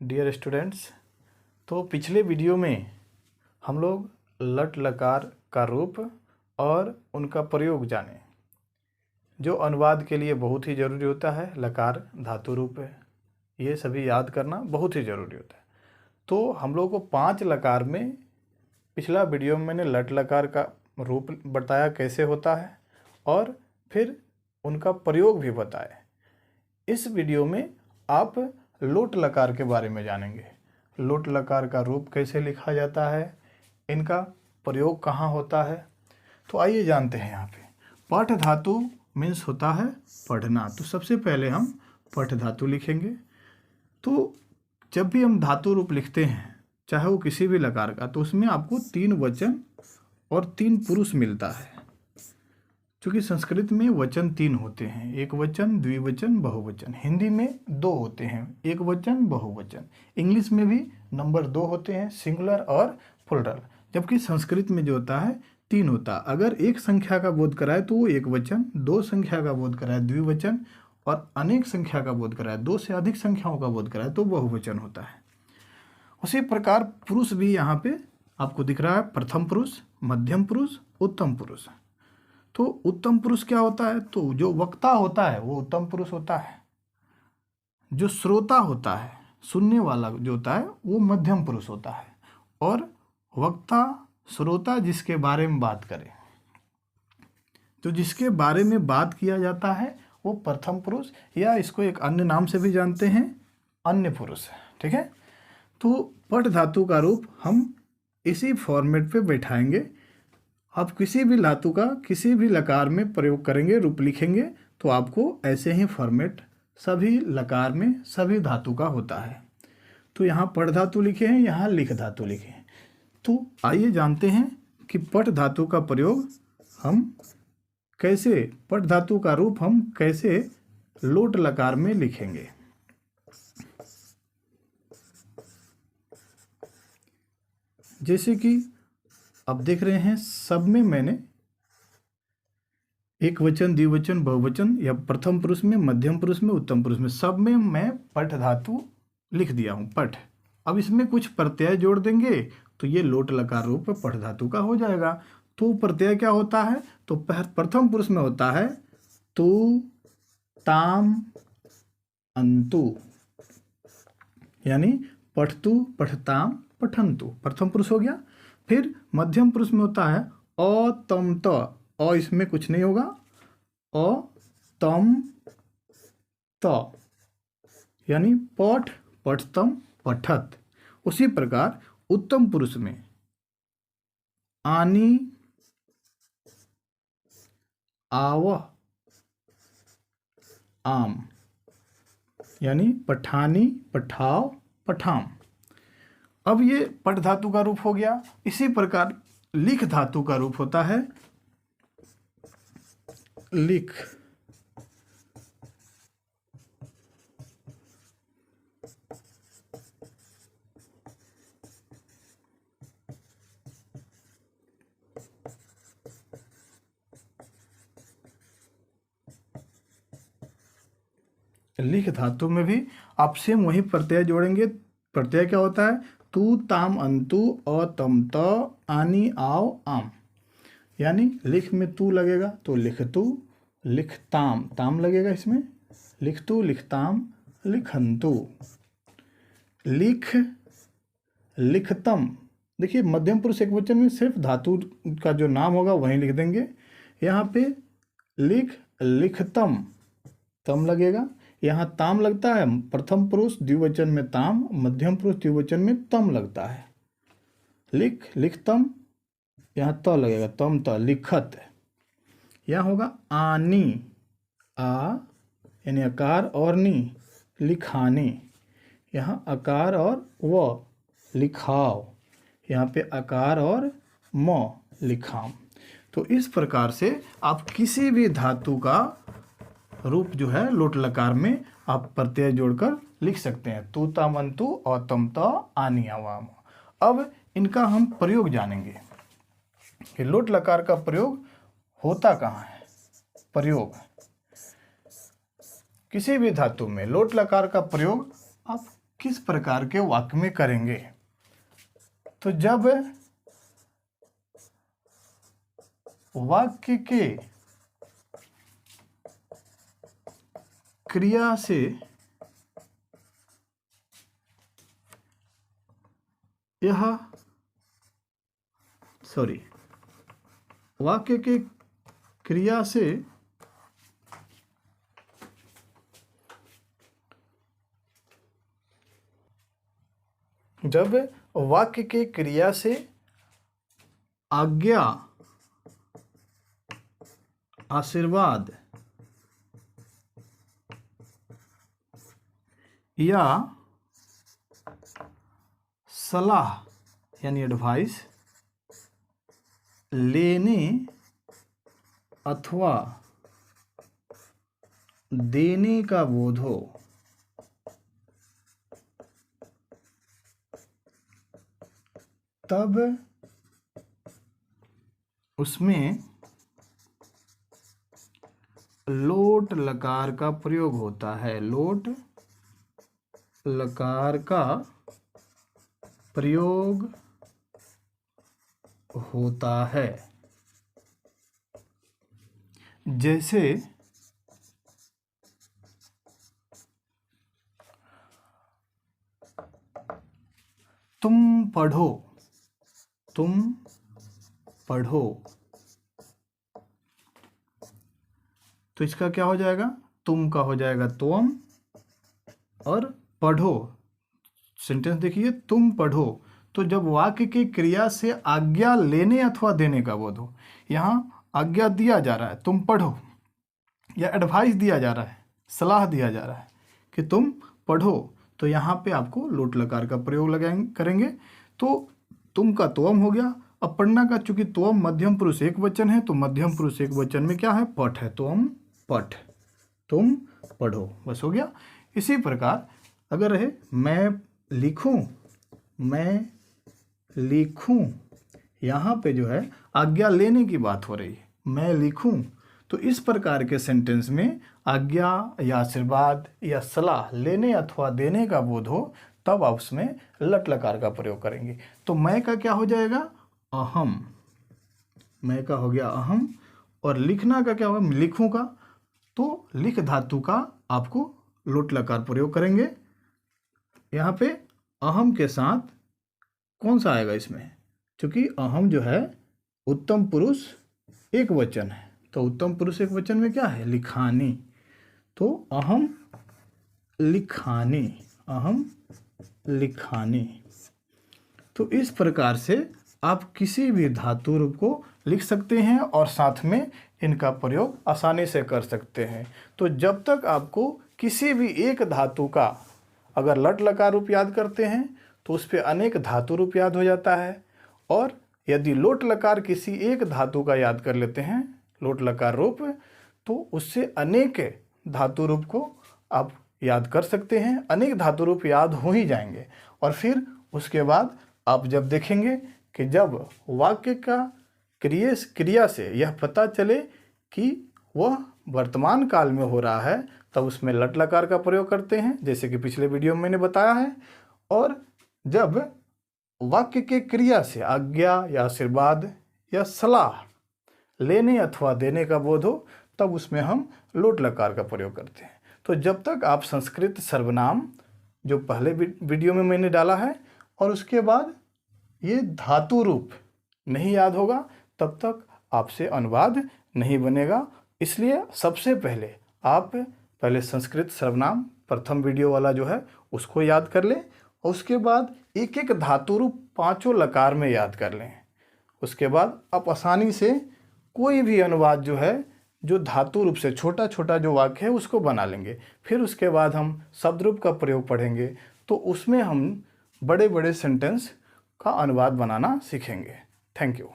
Dear students, तो पिछले video में हम लोग लट लकार का रूप और उनका प्रयोग जाने, जो अनुवाद के लिए बहुत ही ज़रूरी होता है। लकार धातु रूप है, ये सभी याद करना बहुत ही ज़रूरी होता है। तो हम लोग को 5 लकार में पिछला वीडियो में मैंने लट लकार का रूप बताया कैसे होता है और फिर उनका प्रयोग भी बताया। इस वीडियो में आप लोट लकार के बारे में जानेंगे। लोट लकार का रूप कैसे लिखा जाता है, इनका प्रयोग कहाँ होता है। तो आइए जानते हैं। यहाँ पे पठ धातु मीन्स होता है पढ़ना। तो सबसे पहले हम पठ धातु लिखेंगे। तो जब भी हम धातु रूप लिखते हैं, चाहे वो किसी भी लकार का, तो उसमें आपको 3 वचन और 3 पुरुष मिलता है। क्योंकि संस्कृत में वचन 3 होते हैं, एक वचन, द्विवचन, बहुवचन। हिंदी में 2 होते हैं, एक वचन, बहुवचन। इंग्लिश में भी नंबर 2 होते हैं, सिंगुलर और प्लूरल। जबकि संस्कृत में जो होता है 3 होता है। अगर एक संख्या का बोध कराए तो वो एक वचन, 2 संख्या का बोध कराए द्विवचन, और अनेक संख्या का बोध कराए, 2 से अधिक संख्याओं का बोध कराए तो बहुवचन होता है। उसी प्रकार पुरुष भी यहाँ पे आपको दिख रहा है, प्रथम पुरुष, मध्यम पुरुष, उत्तम पुरुष। तो उत्तम पुरुष क्या होता है? तो जो वक्ता होता है वो उत्तम पुरुष होता है। जो श्रोता होता है, सुनने वाला जो होता है, वो मध्यम पुरुष होता है। और वक्ता, श्रोता जिसके बारे में बात करे, तो जिसके बारे में बात किया जाता है वो प्रथम पुरुष, या इसको एक अन्य नाम से भी जानते हैं, अन्य पुरुष। ठीक है। तो पठ धातु का रूप हम इसी फॉर्मेट पे बैठाएंगे। आप किसी भी धातु का किसी भी लकार में प्रयोग करेंगे, रूप लिखेंगे, तो आपको ऐसे ही फॉर्मेट सभी लकार में सभी धातु का होता है। तो यहाँ पठ धातु लिखे हैं, यहाँ लिख धातु लिखे हैं। तो आइए जानते हैं कि पठ धातु का प्रयोग हम कैसे, पठ धातु का रूप हम कैसे लोट लकार में लिखेंगे। जैसे कि अब देख रहे हैं, सब में मैंने एक वचन, द्विवचन, बहुवचन, या प्रथम पुरुष में, मध्यम पुरुष में, उत्तम पुरुष में, सब में मैं पठ धातु लिख दिया हूँ, पठ। अब इसमें कुछ प्रत्यय जोड़ देंगे तो ये लोट लकार रूप पठ धातु का हो जाएगा। तो प्रत्यय क्या होता है? तो प्रथम पुरुष में होता है तू, ताम, अंतु, यानी पठतु, पठताम, पठंतु, प्रथम पुरुष हो गया। फिर मध्यम पुरुष में होता है अ, तम, त। अ इसमें कुछ नहीं होगा, अ, तम, त, यानी पठ, पठतम, पठत। उसी प्रकार उत्तम पुरुष में आनी, आव, आम, यानी पठानी, पठाव, पठाम। अब ये पठ धातु का रूप हो गया। इसी प्रकार लिख धातु का रूप होता है लिख। लिख धातु में भी आप सेम वही प्रत्यय जोड़ेंगे। प्रत्यय क्या होता है? तू, ताम, अंतु, अ, तम, त, आनी, आव, आम। यानी लिख में तू लगेगा तो लिखतु, लिखताम, ताम लगेगा इसमें, लिखतु, लिखताम, लिखंतु। लिख, लिखतम। देखिए मध्यम पुरुष एक वचन में सिर्फ धातु का जो नाम होगा वहीं लिख देंगे। यहाँ पे लिख, लिखतम, तम लगेगा। यहाँ ताम लगता है, प्रथम पुरुष द्विवचन में ताम, मध्यम पुरुष द्विवचन में तम लगता है। लिख, लिखतम, यहाँ त लगेगा, तम, त, लिखत। यहाँ होगा आनी, आ यानी आकार और नी, लिखानी। यहाँ आकार और व, लिखाव। यहाँ पे आकार और म, लिखाम। तो इस प्रकार से आप किसी भी धातु का रूप जो है लोट लकार में आप प्रत्यय जोड़कर लिख सकते हैं। तू, ताम, अंतु, अ, तम, त, आनी, आवाम। अब इनका हम प्रयोग जानेंगे कि लोट लकार का प्रयोग होता कहाँ है। प्रयोग किसी भी धातु में लोट लकार का प्रयोग आप किस प्रकार के वाक्य में करेंगे। तो जब वाक्य के क्रिया से वाक्य के क्रिया से जब वाक्य के क्रिया से आज्ञा, आशीर्वाद या सलाह यानी एडवाइस लेने अथवा देने का बोध हो, तब उसमें लोट लकार का प्रयोग होता है। लोट लकार का प्रयोग होता है। जैसे तुम पढ़ो, तुम पढ़ो, तो इसका क्या हो जाएगा, तुम का हो जाएगा तुम, और पढ़ो सेंटेंस देखिए, तुम पढ़ो। तो जब वाक्य की क्रिया से आज्ञा लेने अथवा देने का बोध हो, यहाँ आज्ञा दिया जा रहा है तुम पढ़ो, या एडवाइस दिया जा रहा है, सलाह दिया जा रहा है कि तुम पढ़ो, तो यहाँ पे आपको लोट लकार का प्रयोग करेंगे। तो तुम का तोम हो गया। अब पढ़ना का चूंकि तोम मध्यम पुरुष एक वचन है, तो मध्यम पुरुष एक वचन में क्या है, पठ है, तुम पठ, तुम पढ़ो, बस हो गया। इसी प्रकार अगर है मैं लिखूं, मैं लिखूं, यहाँ पे जो है आज्ञा लेने की बात हो रही है, मैं लिखूं, तो इस प्रकार के सेंटेंस में आज्ञा या आशीर्वाद या सलाह लेने अथवा देने का बोध हो, तब आप उसमें लट लकार का प्रयोग करेंगे। तो मैं का क्या हो जाएगा, अहम, मैं का हो गया अहम, और लिखना का क्या होगा, लिखूं का, तो लिख धातु का आपको लोट लकार प्रयोग करेंगे। यहाँ पे अहम के साथ कौन सा आएगा इसमें, क्योंकि अहम जो है उत्तम पुरुष एक वचन है, तो उत्तम पुरुष एक वचन में क्या है, लिखानी, तो अहम लिखानी, अहम लिखानी। तो इस प्रकार से आप किसी भी धातु रूप को लिख सकते हैं और साथ में इनका प्रयोग आसानी से कर सकते हैं। तो जब तक आपको किसी भी एक धातु का अगर लट लकार रूप याद करते हैं तो उस पर अनेक धातु रूप याद हो जाता है, और यदि लोट लकार किसी एक धातु का याद कर लेते हैं लोट लकार रूप, तो उससे अनेक धातु रूप को आप याद कर सकते हैं, अनेक धातु रूप याद हो ही जाएंगे। और फिर उसके बाद आप जब देखेंगे कि जब वाक्य का क्रिया से यह पता चले कि वह वर्तमान काल में हो रहा है, तब उसमें लट लकार का प्रयोग करते हैं, जैसे कि पिछले वीडियो में मैंने बताया है। और जब वाक्य के क्रिया से आज्ञा या आशीर्वाद या सलाह लेने अथवा देने का बोध हो, तब उसमें हम लोट लकार का प्रयोग करते हैं। तो जब तक आप संस्कृत सर्वनाम जो पहले वीडियो में मैंने डाला है और उसके बाद ये धातु रूप नहीं याद होगा, तब तक आपसे अनुवाद नहीं बनेगा। इसलिए सबसे पहले आप संस्कृत सर्वनाम प्रथम वीडियो वाला जो है उसको याद कर लें, और उसके बाद एक एक धातु रूप पांचों लकार में याद कर लें। उसके बाद आप आसानी से कोई भी अनुवाद जो है जो धातु रूप से छोटा छोटा जो वाक्य है उसको बना लेंगे। फिर उसके बाद हम शब्द रूप का प्रयोग पढ़ेंगे, तो उसमें हम बड़े बड़े सेंटेंस का अनुवाद बनाना सीखेंगे। Thank you.